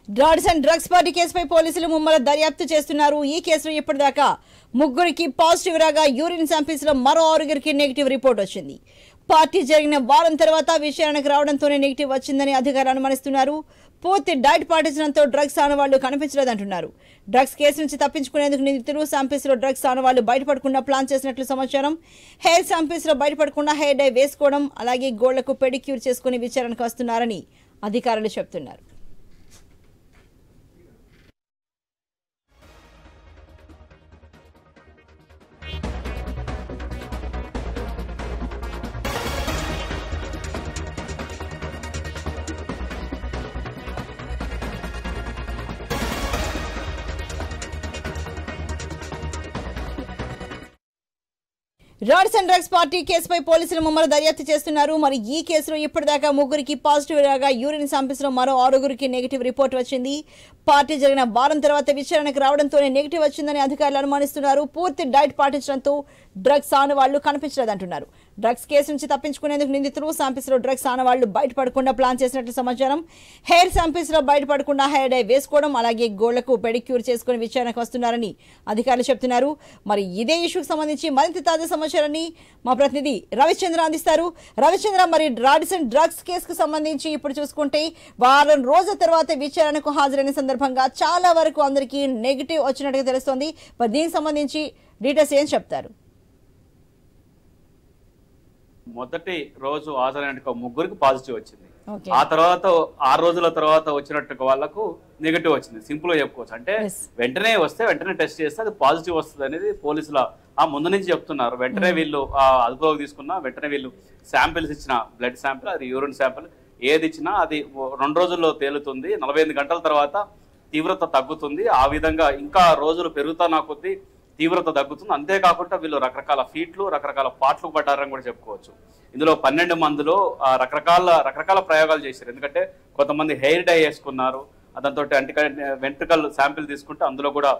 Drugs and drugs party కేసుపై పోలీసులు ముమ్మర దర్యాప్తు చేస్తున్నారు. ఈ కేసులో ఇప్పటిదాకా ముగ్గురికి పాజిటివ్ రాగా యూరిన్ శాంపిల్స్ లో మరో 6గురికి నెగిటివ్ రిపోర్ట్ వచ్చింది. పార్టీ జరిగిన వారం తర్వాత విచారణకు రావడంతోనే నెగిటివ్ వచ్చిందని అధికారులు అనుమానిస్తున్నారు. పూర్తి డైట్ పాటించడంతో డ్రగ్స్ ఆనవాళ్లు కనిపించలేదంటున్నారు. డ్రగ్స్ కేసు నుంచి తప్పించుకునేందుకు నిందితులు శాంపిల్స్ లో డ్రగ్స్ ఆనవాళ్లు బయటపడకుండా ప్లాన్ చేసినట్లు సమాచారం. హెయిర్ శాంపిల్స్ లో బయటపడకుండా హెయిర్ డై వేసుకోవడం, అలాగే గోళ్లకు పెడిక్యూర్ చేసుకుని విచారణకు వస్తున్నారని అధికారులు చెబుతున్నారు. డ్రగ్స్ అండ్ డ్రగ్స్ పార్టీ కేసుపై పోలీసులు ముమ్మర దర్యాప్తు చేస్తున్నారు. మరి ఈ కేసులో ఇప్పటిదాకా ముగ్గురికి పాజిటివ్ రాగా యూరిన్ శాంపిల్స్ లో మరో 6గురికి నెగిటివ్ రిపోర్ట్ వచ్చింది. పార్టీ జరిగిన వారం తర్వాత విచారణకు రావడంతోనే నెగిటివ్ వచ్చిందని అధికారులు అనుమానిస్తున్నారు. పూర్తి డైట్ పాటించడంతో డ్రగ్స్ ఆనవాళ్లు కనిపించలేదంటున్నారు. డ్రగ్స్ కేసు నుంచి తప్పించుకునేందుకు నిందితులు శాంపిల్స్ లో డ్రగ్స్ ఆనవాళ్లు బయటపడకుండా ప్లాన్ చేసినట్లు సమాచారం. హెయిర్ శాంపిల్స్ లో బయటపడకుండా హెయిర్ డై వేసుకోవడం, అలాగే గోళ్లకు పెడిక్యూర్ చేసుకుని విచారణకు వస్తున్నారని అధికారులు చెబుతున్నారు. మరి ఇదే ఇష్యూకి సంబంధించి మరింత తాజా సమాచారాన్ని మా ప్రతినిధి రవిచంద్ర అందిస్తారు. రవిచంద్ర, మరి డ్రగ్స్ అండ్ డ్రగ్స్ కేసుకు సంబంధించి ఇప్పుడు చూసుకుంటే వారం రోజుల తర్వాత విచారణకు హాజరైన సందర్భంగా చాలా వరకు అందరికీ నెగిటివ్ వచ్చినట్టుగా తెలుస్తోంది. మరి దీనికి సంబంధించి డీటెయిల్స్ ఏం చెప్తారు? మొదటి రోజు హాజరైన ముగ్గురికి పాజిటివ్ వచ్చింది. ఆ తర్వాత 6 రోజుల తర్వాత వచ్చినట్టు వాళ్ళకు నెగిటివ్ వచ్చింది. సింపుల్ గా చెప్పుకోవచ్చు. అంటే వెంటనే వస్తే వెంటనే టెస్ట్ చేస్తే అది పాజిటివ్ వస్తుంది అనేది పోలీసుల ముందు నుంచి చెప్తున్నారు. వెంటనే వీళ్ళు అదుపులోకి తీసుకున్నా వెంటనే వీళ్ళు శాంపిల్స్ ఇచ్చిన బ్లడ్ శాంపిల్, అది యూరిన్ శాంపిల్ ఏది ఇచ్చినా అది 2 రోజుల్లో తేలుతుంది. 48 గంటల తర్వాత తీవ్రత తగ్గుతుంది. ఆ విధంగా ఇంకా రోజులు పెరుగుతున్న కొద్దీ తీవ్రత తగ్గుతుంది. అంతేకాకుండా వీళ్ళు రకరకాల ఫీట్లు, రకరకాల పాటలు పడ్డారని కూడా చెప్పుకోవచ్చు. ఇందులో 12 మందిలో రకరకాల ప్రయోగాలు చేశారు. ఎందుకంటే కొంతమంది హెయిర్ డై వేసుకున్నారు, దాంతో వెంట్రుకల్ శాంపిల్ తీసుకుంటే అందులో కూడా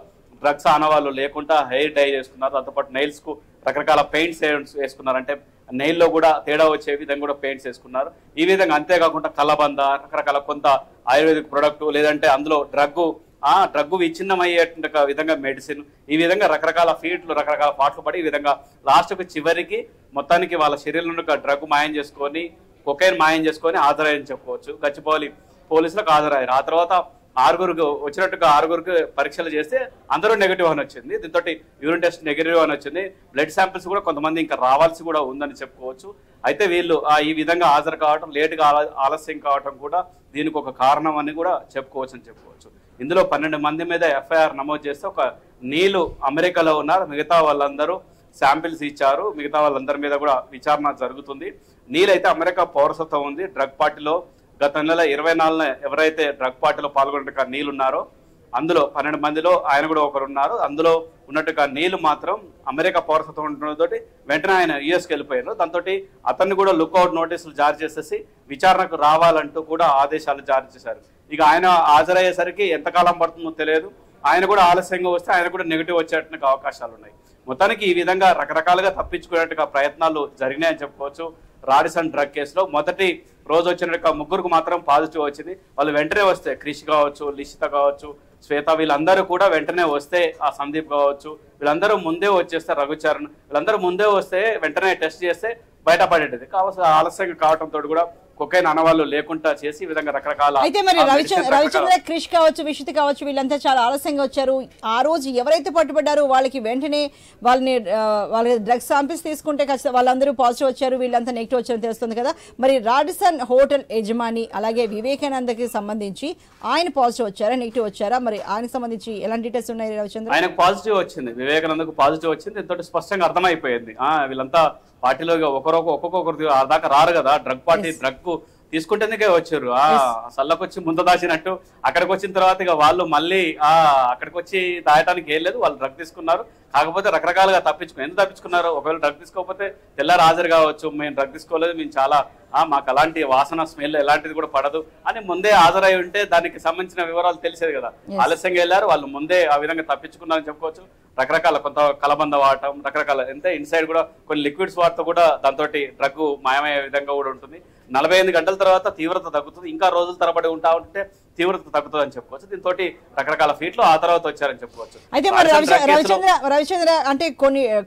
డ్రగ్స్ ఆనవాళ్ళు లేకుండా హెయిర్ డై చేసుకున్నారు. దాంతోపాటు నెయిల్స్ కు రకరకాల పెయింట్స్ వేసుకున్నారు. అంటే నెయిల్ లో కూడా తేడా వచ్చే విధంగా కూడా పెయింట్స్ వేసుకున్నారు. ఈ విధంగా అంతేకాకుండా కలబంద, రకరకాల కొంత ఆయుర్వేదిక్ ప్రొడక్ట్, లేదంటే అందులో డ్రగ్ విచ్ఛిన్నమయ్యే విధంగా మెడిసిన్, ఈ విధంగా రకరకాల ఫీట్లు, రకరకాల పాటలు పడి ఈ విధంగా లాస్ట్కు చివరికి మొత్తానికి వాళ్ళ శరీరం నుండి డ్రగ్ మాయం చేసుకొని, కొకైన్ మాయం చేసుకొని హాజరయ్యని చెప్పుకోవచ్చు. గచ్చిబౌలి పోలీసులకు హాజరయ్యారు. ఆ తర్వాత 6గురికి పరీక్షలు చేస్తే అందరూ నెగిటివ్ అని వచ్చింది. దీంతో యూరిన్ టెస్ట్ నెగిటివ్ అని వచ్చింది. బ్లడ్ శాంపిల్స్ కూడా కొంతమంది ఇంకా రావాల్సి కూడా ఉందని చెప్పుకోవచ్చు. అయితే వీళ్ళు ఈ విధంగా హాజరు కావడం, లేటుగా ఆలస్యం కావడం కూడా దీనికి ఒక కారణం అని కూడా చెప్పుకోవచ్చు. ఇందులో 12 మంది మీద ఎఫ్ఐఆర్ నమోదు చేస్తే ఒక నీలు అమెరికాలో ఉన్నారు. మిగతా వాళ్ళందరూ శాంపిల్స్ ఇచ్చారు. మిగతా వాళ్ళందరి మీద కూడా విచారణ జరుగుతుంది. నీలైతే అమెరికా పౌరసత్వం ఉంది. డ్రగ్ పార్టీలో గత నెల 24న ఎవరైతే డ్రగ్ పార్టీలో పాల్గొన్నట్టుగా నీళ్ళు ఉన్నారో అందులో 12 మందిలో ఆయన కూడా ఒకరు ఉన్నారు. అందులో ఉన్నట్టుగా నీళ్ళు మాత్రం అమెరికా పౌరసత్వం ఉండడంతో వెంటనే ఆయన యుఎస్కి వెళ్ళిపోయారు. దాంతో అతన్ని కూడా లుక్అవుట్ నోటీసులు జారీ చేసేసి విచారణకు రావాలంటూ కూడా ఆదేశాలు జారీ చేశారు. ఇక ఆయన హాజరయ్యేసరికి ఎంతకాలం పడుతుందో తెలియదు. ఆయన కూడా ఆలస్యంగా వస్తే ఆయన కూడా నెగిటివ్ వచ్చేట్టుకు అవకాశాలు ఉన్నాయి. మొత్తానికి ఈ విధంగా రకరకాలుగా తప్పించుకునేట్టుగా ప్రయత్నాలు జరిగినాయని చెప్పుకోవచ్చు. రాడిసన్ డ్రగ్ కేసులో మొదటి రోజు వచ్చినట్టుగా ముగ్గురికి మాత్రం పాజిటివ్ వచ్చింది. వాళ్ళు వెంటనే వస్తే క్రిష్ కావచ్చు, లిషిత కావచ్చు, శ్వేత, వీళ్ళందరూ కూడా వెంటనే వస్తే, ఆ సందీప్ కావచ్చు, వీళ్ళందరూ ముందే వచ్చేస్తే, రఘుచరణ్, వీళ్ళందరూ ముందే వస్తే వెంటనే టెస్ట్ చేస్తే బయటపడేది. కావచ్చు ఆలస్యంగా కావడంతో కూడా కొకైన్ ఆనవాళ్ళు లేకుండా చేసి ఈ విధంగా రకరకాల. అయితే మరి రవిచంద్ర, క్రిష్ కావచ్చు, విషిత్ కావచ్చు, వీళ్ళంతా చాలా ఆలస్యంగా వచ్చారు. ఆ రోజు ఎవరైతే పట్టుబడ్డారో వాళ్ళకి వెంటనే వాళ్ళ డ్రగ్స్ శాంపిల్స్ తీసుకుంటే వాళ్ళందరూ పాజిటివ్ వచ్చారు, వీళ్ళంతా నెగిటివ్ వచ్చారని తెలుస్తుంది కదా. మరి రాడిసన్ హోటల్ యజమాని అలాగే వివేకానందకి సంబంధించి ఆయన పాజిటివ్ వచ్చారా, నెగిటివ్ వచ్చారా? మరి ఆయనకు సంబంధించి ఎలాంటి డీటెయిల్స్ ఉన్నాయి రవిచంద్ర? ఆయనకు పాజిటివ్ వచ్చింది, వివేకానందకు పాజిటివ్ వచ్చింది. దీంతో స్పష్టంగా అర్థమైపోయింది వీళ్ళంతా పార్టీలో ఒక్కొక్కరు దాకా రారు కదా. డ్రగ్ పార్టీ డ్రగ్ తీసుకుంటేందుకే వచ్చారు. సల్లకొచ్చి ముందు దాచినట్టు అక్కడికి వచ్చిన తర్వాత ఇక వాళ్ళు మళ్ళీ అక్కడికి వచ్చి దాయటానికి ఏం లేదు, వాళ్ళు డ్రగ్ తీసుకున్నారు. కాకపోతే రకరకాలుగా ఎందుకు తప్పించుకున్నారు? ఒకవేళ డ్రగ్ తీసుకోకపోతే తెల్లారి హాజరు కావచ్చు, మేము డ్రగ్ తీసుకోలేదు, మేము చాలా మాకు అలాంటి వాసన స్మెల్ ఎలాంటిది కూడా పడదు అని ముందే హాజరై ఉంటే దానికి సంబంధించిన వివరాలు తెలిసేది కదా. ఆలస్యంగా వెళ్ళారు, వాళ్ళు ముందే ఆ విధంగా తప్పించుకున్నారని చెప్పుకోవచ్చు. రకరకాల కొంత కలబంద వాడటం, రకరకాల ఇన్సైడ్ కూడా కొన్ని లిక్విడ్స్ వాడితో కూడా దాంతో డ్రగ్ మాయమయ్యే విధంగా కూడా ఉంటుంది. 48 గంటల తర్వాత తీవ్రత తగ్గుతుంది. ఇంకా రోజుల తరబడి ఉంటా ఉంటే తీవ్రత తగ్గుతుందని చెప్పుకోవచ్చు. దీంతో రకరకాల ఫీట్లు ఆ తర్వాత వచ్చారని చెప్పుకోవచ్చు. అయితే మరి రవిచంద్ర అంటే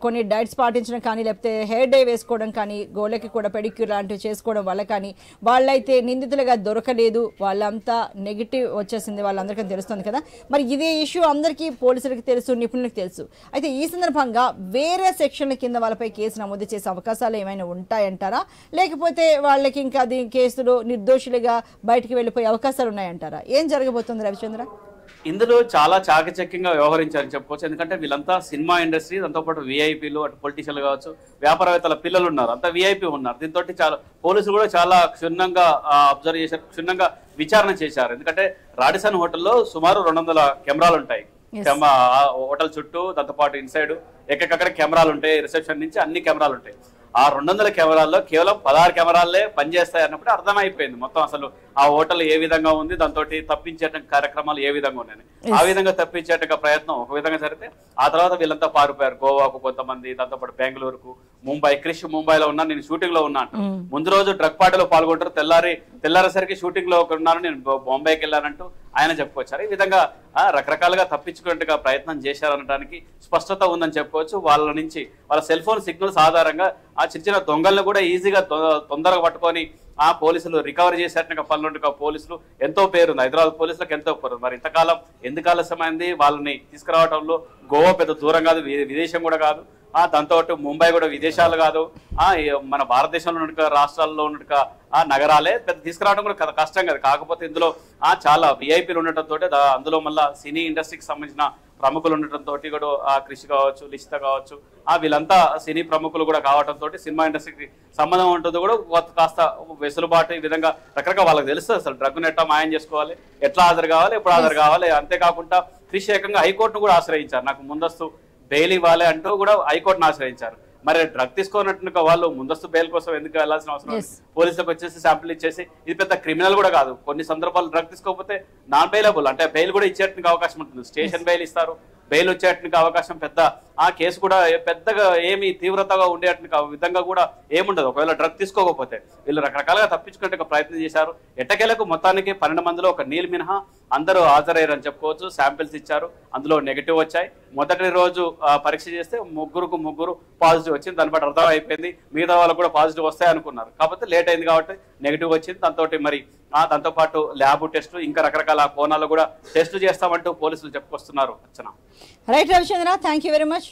కొన్ని డైట్స్ పాటించడం కానీ, లేకపోతే హెయిర్ డే వేసుకోవడం కానీ, గోళ్ళకి కూడా పెడిక్యూర్ లాంటివి చేసుకోవడం వల్ల కానీ వాళ్ళైతే నిందితులుగా దొరకలేదు, వాళ్ళంతా నెగిటివ్ వచ్చేసింది, వాళ్ళందరికీ తెలుస్తుంది కదా. మరి ఇదే ఇష్యూ అందరికీ పోలీసులకు తెలుసు, నిపుణులకు తెలుసు. అయితే ఈ సందర్భంగా వేరే సెక్షన్ల కింద వాళ్ళపై కేసు నమోదు చేసే అవకాశాలు ఏమైనా ఉంటాయంటారా, లేకపోతే వాళ్ళకి ఇంకా అది కేసులో నిర్దోషులుగా బయటికి వెళ్ళిపోయే అవకాశాలు ఉన్నాయంటారా? ఏం జరగబోతుంది రవిచంద్ర? ఇందులో చాలా చాకచక్యంగా వ్యవహరించారని చెప్పుకోవచ్చు. ఎందుకంటే వీళ్ళంతా సినిమా ఇండస్ట్రీ, దాంతో పాటు విఐపీలు, అటు పొలిటీషియన్లు కావచ్చు, వ్యాపారవేత్తల పిల్లలు ఉన్నారు, అంతా విఐపీ ఉన్నారు. దీంతో చాలా పోలీసులు కూడా చాలా క్షుణ్ణంగా అబ్జర్వ్ చేశారు, క్షుణ్ణంగా విచారణ చేశారు. ఎందుకంటే రాడిసన్ హోటల్లో సుమారు 200 కెమెరాలు ఉంటాయి. హోటల్ చుట్టూ, దాంతో పాటు ఇన్సైడ్ ఎక్కడెక్కడ కెమెరాలు ఉంటాయి, రిసెప్షన్ నుంచి అన్ని కెమెరాలు ఉంటాయి. ఆ 200 కెమెరాల్లో కేవలం 16 కెమెరాలే పనిచేస్తాయి అన్నప్పుడు అర్థమైపోయింది మొత్తం అసలు ఆ హోటల్ ఏ విధంగా ఉంది, దాంతో తప్పించేట కార్యక్రమాలు ఏ విధంగా ఉన్నాయని. ఆ విధంగా తప్పించేట ప్రయత్నం ఒక విధంగా జరిగితే ఆ తర్వాత వీళ్ళంతా పారిపోయారు. గోవాకు కొంతమంది, దాంతో పాటు బెంగళూరుకు, ముంబై, క్రిష్ ముంబైలో ఉన్నా, నేను షూటింగ్ లో ఉన్నాను. ముందు రోజు డ్రగ్ పార్టీలో పాల్గొంటారు, తెల్లారేసరికి షూటింగ్ లో ఉన్నాను, నేను బొంబాయికి వెళ్ళానంటూ ఆయన చెప్పుకొచ్చారు. ఈ విధంగా రకరకాలుగా తప్పించుకునేట్టుగా ప్రయత్నం చేశారనడానికి స్పష్టత ఉందని చెప్పుకోవచ్చు. వాళ్ళ నుంచి వాళ్ళ సెల్ ఫోన్ సిగ్నల్స్ ఆధారంగా ఆ చిన్న దొంగలను కూడా ఈజీగా తొందరగా పట్టుకొని ఆ పోలీసులు రికవర్ చేసేట్టుగా పనులుంటుగా పోలీసులు ఎంతో పేరుంది, హైదరాబాద్ పోలీసులకు ఎంతో పేరు. మరి ఇంతకాలం ఎందుకు ఆలస్యమైంది వాళ్ళని తీసుకురావడంలో? గోవా పెద్ద దూరం కాదు, విదేశం కూడా కాదు, దాంతో ముంబై కూడా విదేశాలు కాదు, మన భారతదేశంలో ఉన్నట్టుగా రాష్ట్రాల్లో ఉన్నట్టుగా నగరాలే, పెద్ద తీసుకురావడం కూడా కష్టం కదా. కాకపోతే ఇందులో చాలా విఐపీలు ఉండటంతో, అందులో మళ్ళీ సినీ ఇండస్ట్రీకి సంబంధించిన ప్రముఖులు ఉండటంతో కూడా కృషి కావచ్చు, లిషిత కావచ్చు, వీళ్ళంతా సినీ ప్రముఖులు కూడా కావడంతో సినిమా ఇండస్ట్రీకి సంబంధం ఉంటుంది కూడా కాస్త వెసులుబాటు. ఈ విధంగా రకరకాల వాళ్ళకి తెలుస్తుంది అసలు డ్రగ్ నెట్టా మాయం చేసుకోవాలి, ఎట్లా హాజరు కావాలి, ఎప్పుడు హాజరు కావాలి. అంతేకాకుండా కృషి ఏకంగా హైకోర్టును కూడా ఆశ్రయించారు, నాకు ముందస్తు బెయిల్ ఇవ్వాలి అంటూ కూడా హైకోర్టును ఆశ్రయించారు. మరి డ్రగ్ తీసుకున్నట్టుగా వాళ్ళు ముందస్తు బెయిల్ కోసం ఎందుకు వెళ్లాల్సిన అవసరం? పోలీసులకు వచ్చేసి శాంపిల్ ఇచ్చేసి, ఇది పెద్ద క్రిమినల్ కూడా కాదు. కొన్ని సందర్భాలు డ్రగ్ తీసుకోకపోతే నాన్ బెయిలబుల్, అంటే బెయిల్ కూడా ఇచ్చేట్టుగా అవకాశం ఉంటుంది. స్టేషన్ బెయిల్ ఇస్తారు, బెయిల్ వచ్చేట్టుగా అవకాశం పెద్ద కేసు కూడా పెద్దగా ఏమి తీవ్రతగా ఉండేట్టుగా విధంగా కూడా ఏముండదు ఒకవేళ డ్రగ్ తీసుకోకపోతే. వీళ్ళు రకరకాలుగా తప్పించుకునే ప్రయత్నం చేశారు. ఎట్టకేలకు మొత్తానికి 12 మందిలో ఒక నీల్ మినహా అందరూ హాజరయ్యారని చెప్పుకోవచ్చు. శాంపిల్స్ ఇచ్చారు, అందులో నెగిటివ్ వచ్చాయి. మొదటి రోజు పరీక్ష చేస్తే ముగ్గురు పాజిటివ్ వచ్చింది. దాన్ని బట్టి అర్థం అయిపోయింది మిగతా వాళ్ళకు కూడా పాజిటివ్ వస్తాయి అనుకున్నారు. కాకపోతే లేట్ అయింది కాబట్టి నెగిటివ్ వచ్చింది. దాంతో పాటు ల్యాబ్ టెస్టులు, ఇంకా రకరకాల కోణాలు కూడా టెస్టులు చేస్తామంటూ పోలీసులు చెప్పుకొస్తున్నారు. Archana. Right Ravichandra, thank you very much.